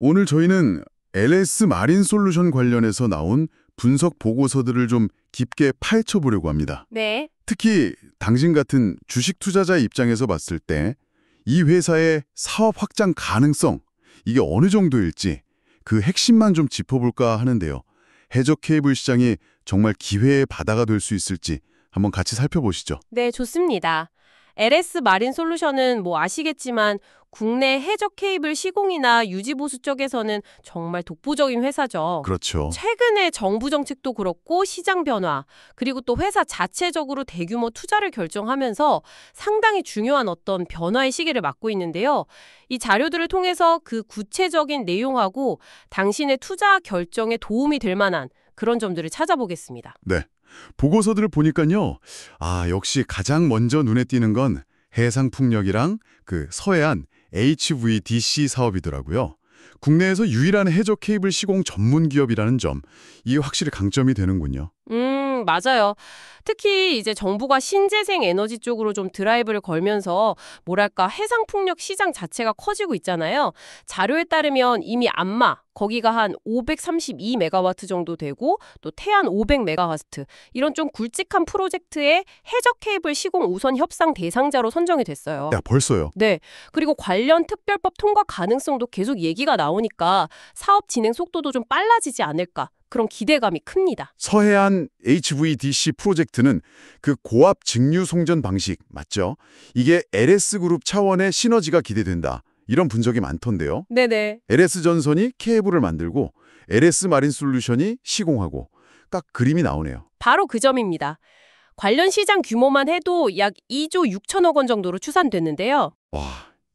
오늘 저희는 LS 마린 솔루션 관련해서 나온 분석 보고서들을 좀 깊게 파헤쳐 보려고 합니다. 네. 특히 당신 같은 주식 투자자 입장에서 봤을 때 이 회사의 사업 확장 가능성, 이게 어느 정도일지 그 핵심만 좀 짚어볼까 하는데요. 해적 케이블 시장이 정말 기회의 바다가 될 수 있을지 한번 같이 살펴보시죠. 네, 좋습니다. LS 마린 솔루션은 아시겠지만 국내 해적 케이블 시공이나 유지 보수 쪽에서는 정말 독보적인 회사죠. 그렇죠. 최근에 정부 정책도 그렇고 시장 변화, 그리고 또 회사 자체적으로 대규모 투자를 결정하면서 상당히 중요한 어떤 변화의 시기를 맞고 있는데요. 이 자료들을 통해서 그 구체적인 내용하고 당신의 투자 결정에 도움이 될 만한 그런 점들을 찾아보겠습니다. 네. 보고서들을 보니까요. 역시 가장 먼저 눈에 띄는 건 해상풍력이랑 그 서해안 HVDC 사업이더라고요. 국내에서 유일한 해적 케이블 시공 전문 기업이라는 점, 이게 확실히 강점이 되는군요. 맞아요. 특히 이제 정부가 신재생 에너지 쪽으로 좀 드라이브를 걸면서 해상풍력 시장 자체가 커지고 있잖아요. 자료에 따르면 이미 안마, 거기가 한 532메가와트 정도 되고 또 태안 500메가와트 이런 좀 굵직한 프로젝트의 해적 케이블 시공 우선 협상 대상자로 선정이 됐어요. 야, 벌써요? 네. 그리고 관련 특별법 통과 가능성도 계속 얘기가 나오니까 사업 진행 속도도 좀 빨라지지 않을까. 그런 기대감이 큽니다. 서해안 HVDC 프로젝트는 그 고압 직류 송전 방식 맞죠? 이게 LS그룹 차원의 시너지가 기대된다. 이런 분석이 많던데요. 네네. LS전선이 케이블을 만들고 LS 마린 솔루션이 시공하고 딱 그림이 나오네요. 바로 그 점입니다. 관련 시장 규모만 해도 약 2조 6천억 원 정도로 추산됐는데요. 와,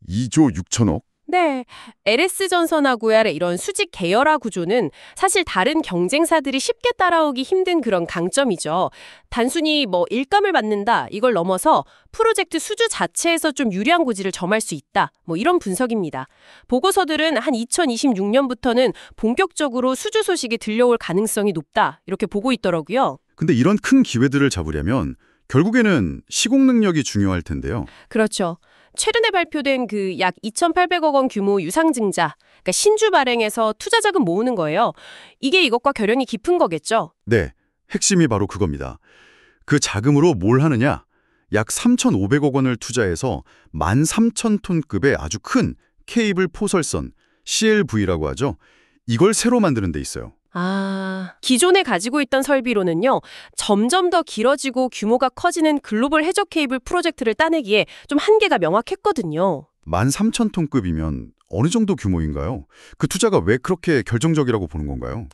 2조 6천억? 네, LS전선하고야 이런 수직 계열화 구조는 사실 다른 경쟁사들이 쉽게 따라오기 힘든 그런 강점이죠. 단순히 일감을 받는다 이걸 넘어서 프로젝트 수주 자체에서 좀 유리한 고지를 점할 수 있다. 이런 분석입니다. 보고서들은 한 2026년부터는 본격적으로 수주 소식이 들려올 가능성이 높다. 이렇게 보고 있더라고요. 근데 이런 큰 기회들을 잡으려면 결국에는 시공 능력이 중요할 텐데요. 그렇죠. 최근에 발표된 그 약 2,800억 원 규모 유상증자, 그러니까 신주 발행해서 투자 자금 모으는 거예요. 이게 이것과 결연이 깊은 거겠죠? 네, 핵심이 바로 그겁니다. 그 자금으로 뭘 하느냐? 약 3,500억 원을 투자해서 13,000톤급의 아주 큰 케이블 포설선, CLV라고 하죠. 이걸 새로 만드는 데 있어요. 기존에 가지고 있던 설비로는요, 점점 더 길어지고 규모가 커지는 글로벌 해적 케이블 프로젝트를 따내기에 좀 한계가 명확했거든요. 13,000톤급이면 어느 정도 규모인가요? 그 투자가 왜 그렇게 결정적이라고 보는 건가요?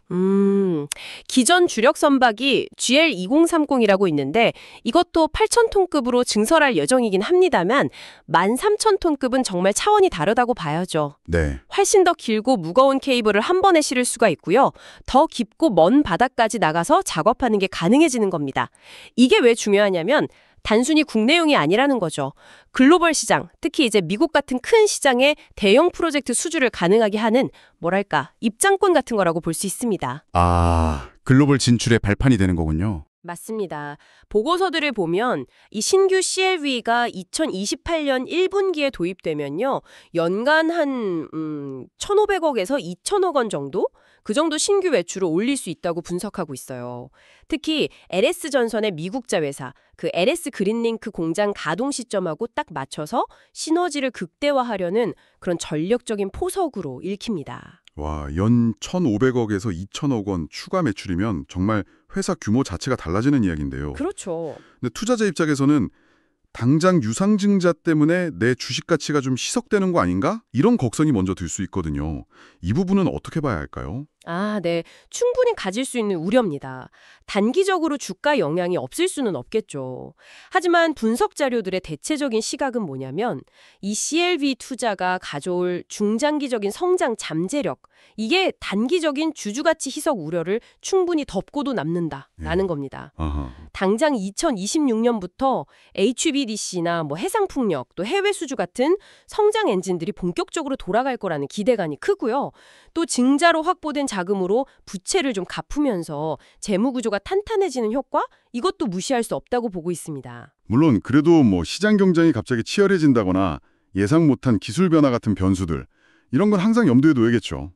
기존 주력 선박이 GL2030이라고 있는데 이것도 8,000톤급으로 증설할 예정이긴 합니다만 13,000톤급은 정말 차원이 다르다고 봐야죠. 네. 훨씬 더 길고 무거운 케이블을 한 번에 실을 수가 있고요. 더 깊고 먼 바다까지 나가서 작업하는 게 가능해지는 겁니다. 이게 왜 중요하냐면 단순히 국내용이 아니라는 거죠. 글로벌 시장, 특히 이제 미국 같은 큰 시장에 대형 프로젝트 수주를 가능하게 하는 입장권 같은 거라고 볼 수 있습니다. 글로벌 진출의 발판이 되는 거군요. 맞습니다. 보고서들을 보면 이 신규 CLV가 2028년 1분기에 도입되면요. 연간 한 1,500억에서 2,000억 원 정도? 그 정도 신규 매출을 올릴 수 있다고 분석하고 있어요. 특히 LS전선의 미국자 회사, 그 LS 그린링크 공장 가동 시점하고 딱 맞춰서 시너지를 극대화하려는 그런 전략적인 포석으로 읽힙니다. 와, 연 1,500억에서 2,000억 원 추가 매출이면 정말 회사 규모 자체가 달라지는 이야기인데요. 그렇죠. 근데 투자자 입장에서는 당장 유상증자 때문에 내 주식 가치가 좀 희석되는 거 아닌가? 이런 걱정이 먼저 들 수 있거든요. 이 부분은 어떻게 봐야 할까요? 네. 충분히 가질 수 있는 우려입니다. 단기적으로 주가 영향이 없을 수는 없겠죠. 하지만 분석 자료들의 대체적인 시각은 뭐냐면 이 CLV 투자가 가져올 중장기적인 성장 잠재력, 이게 단기적인 주주가치 희석 우려를 충분히 덮고도 남는다라는 겁니다. 당장 2026년부터 HVDC나 해상풍력, 또 해외 수주 같은 성장 엔진들이 본격적으로 돌아갈 거라는 기대감이 크고요. 또 증자로 확보된 자금으로 부채를 좀 갚으면서 재무 구조가 탄탄해지는 효과? 이것도 무시할 수 없다고 보고 있습니다. 물론 그래도 시장 경쟁이 갑자기 치열해진다거나 예상 못한 기술 변화 같은 변수들, 이런 건 항상 염두에 둬야겠죠.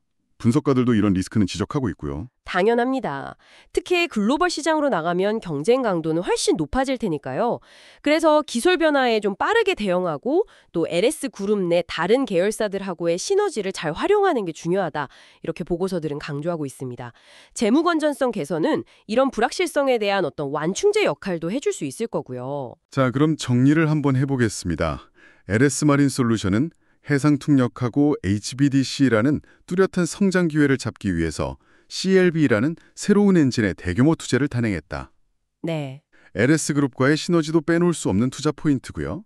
분석가들도 이런 리스크는 지적하고 있고요. 당연합니다. 특히 글로벌 시장으로 나가면 경쟁 강도는 훨씬 높아질 테니까요. 그래서 기술 변화에 좀 빠르게 대응하고 또 LS 그룹 내 다른 계열사들하고의 시너지를 잘 활용하는 게 중요하다. 이렇게 보고서들은 강조하고 있습니다. 재무 건전성 개선은 이런 불확실성에 대한 어떤 완충제 역할도 해줄 수 있을 거고요. 자, 그럼 정리를 한번 해보겠습니다. LS 마린 솔루션은 해상풍력하고 HBDC라는 뚜렷한 성장 기회를 잡기 위해서 CLB라는 새로운 엔진의 대규모 투자를 단행했다. 네. LS그룹과의 시너지도 빼놓을 수 없는 투자 포인트고요.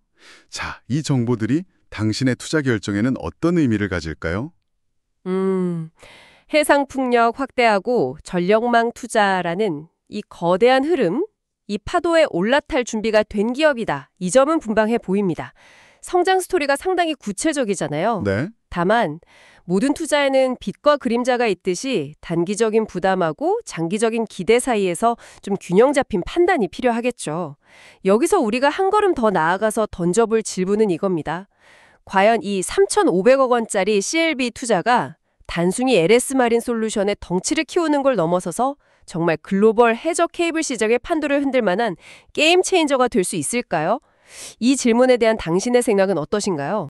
자, 이 정보들이 당신의 투자 결정에는 어떤 의미를 가질까요? 해상 풍력 확대하고 전력망 투자라는 이 거대한 흐름, 이 파도에 올라탈 준비가 된 기업이다. 이 점은 분명해 보입니다. 성장 스토리가 상당히 구체적이잖아요. 네. 다만 모든 투자에는 빛과 그림자가 있듯이 단기적인 부담하고 장기적인 기대 사이에서 좀 균형 잡힌 판단이 필요하겠죠. 여기서 우리가 한 걸음 더 나아가서 던져볼 질문은 이겁니다. 과연 이 3,500억 원짜리 CLB 투자가 단순히 LS 마린 솔루션의 덩치를 키우는 걸 넘어서서 정말 글로벌 해저 케이블 시장의 판도를 흔들 만한 게임 체인저가 될 수 있을까요? 이 질문에 대한 당신의 생각은 어떠신가요?